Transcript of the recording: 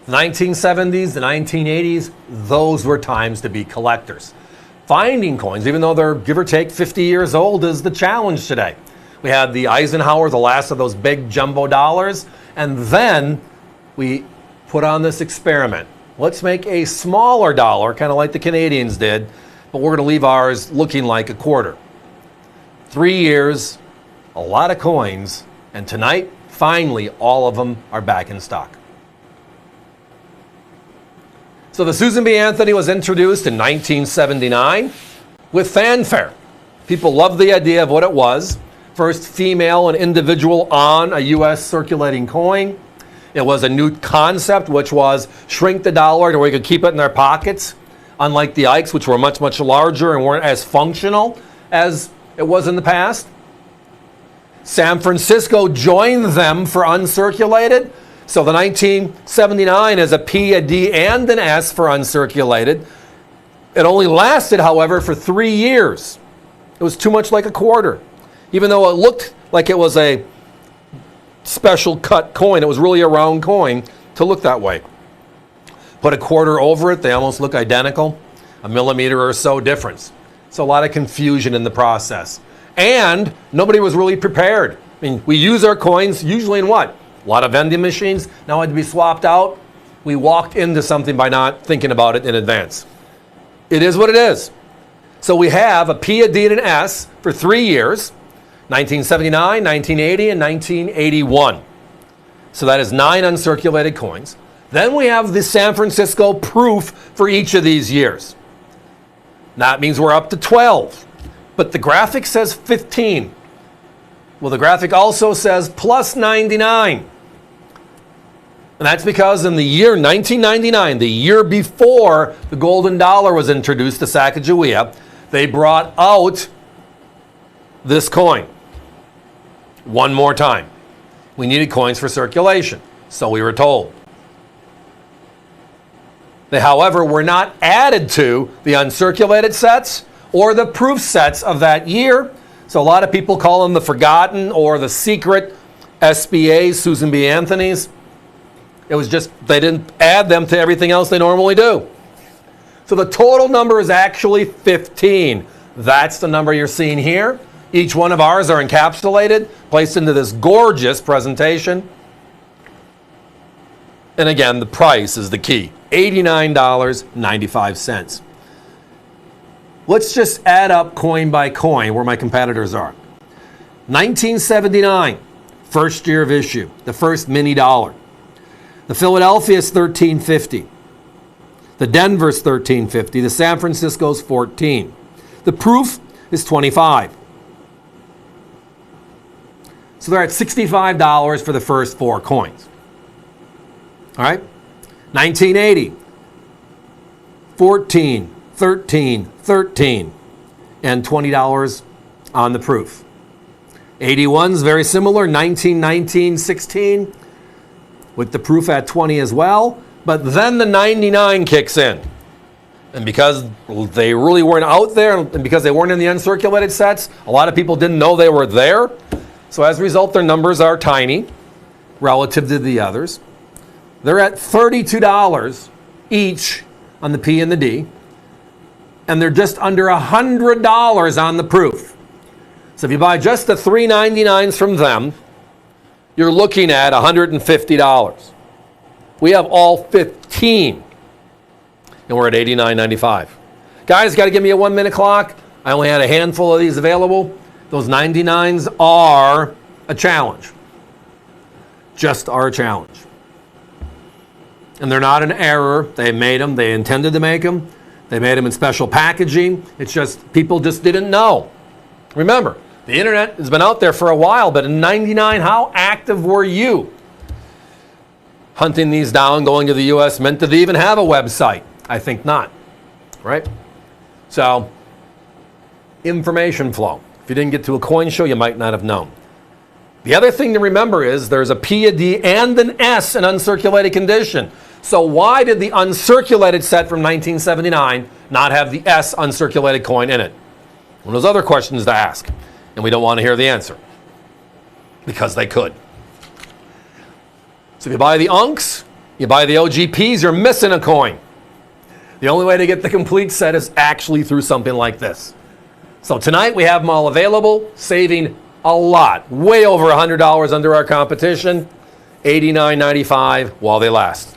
The 1970s, the 1980s, those were times to be collectors. Finding coins, even though they're give or take 50 years old, is the challenge today. We had the Eisenhower, the last of those big jumbo dollars, and then we put on this experiment. Let's make a smaller dollar, kind of like the Canadians did, but we're going to leave ours looking like a quarter. 3 years, a lot of coins, and tonight, finally, all of them are back in stock. So the Susan B. Anthony was introduced in 1979 with fanfare. People loved the idea of what it was. First female and individual on a U.S. circulating coin. It was a new concept, which was shrink the dollar to where you could keep it in their pockets, unlike the Ikes, which were much, much larger and weren't as functional as it was in the past. San Francisco joined them for Uncirculated. So the 1979 is a P, a D, and an S for Uncirculated. It only lasted, however, for 3 years. It was too much like a quarter. Even though it looked like it was a special cut coin, it was really a round coin to look that way. Put a quarter over it, they almost look identical. A millimeter or so difference. So a lot of confusion in the process. And nobody was really prepared. I mean, we use our coins usually in what? A lot of vending machines now had to be swapped out. We walked into something by not thinking about it in advance. It is what it is. So we have a P, a D, and an S for 3 years, 1979, 1980, and 1981. So that is 9 uncirculated coins. Then we have the San Francisco proof for each of these years. That means we're up to 12. But the graphic says 15. Well, the graphic also says plus 99. And that's because in the year 1999, the year before the golden dollar was introduced to Sacagawea, they brought out this coin one more time. We needed coins for circulation, so we were told. They, however, were not added to the uncirculated sets or the proof sets of that year. So a lot of people call them the forgotten or the secret SBA, Susan B. Anthony's. It was just, they didn't add them to everything else they normally do. So the total number is actually 15. That's the number you're seeing here. Each one of ours are encapsulated, placed into this gorgeous presentation. And again, the price is the key, $89.95. Let's just add up coin by coin where my competitors are. 1979, first year of issue, the first mini dollar. The Philadelphia is $13.50. The Denver's $13.50. The San Francisco's $14. The proof is $25. So they're at $65 for the first 4 coins. All right? 1980, 14, 13, 13, and $20 on the proof. 81's very similar, 19, 19, 16, with the proof at 20 as well. But then the 99 kicks in. And because they really weren't out there, and because they weren't in the uncirculated sets, a lot of people didn't know they were there. So as a result, their numbers are tiny relative to the others. They're at $32 each on the P and the D. And they're just under $100 on the proof. So if you buy just the $3.99s from them, you're looking at $150. We have all 15, and we're at $89.95. Guys, got to give me a 1-minute clock. I only had a handful of these available. Those 99s are a challenge. Just are a challenge. And they're not an error. They made them. They intended to make them. They made them in special packaging. It's just people just didn't know. Remember, the internet has been out there for a while, but in 99, how active were you? Hunting these down, going to the U.S. Mint. Did they even have a website? I think not. Right? So, information flow. If you didn't get to a coin show, you might not have known. The other thing to remember is there's a P, a D, and an S in uncirculated condition. So why did the uncirculated set from 1979 not have the S uncirculated coin in it? One of those other questions to ask, and we don't want to hear the answer. Because they could. So if you buy the Uncs, You buy the OGPs, you're missing a coin. The only way to get the complete set is actually through something like this. So tonight we have them all available, saving a lot, way over $100 under our competition, $89.95 while they last.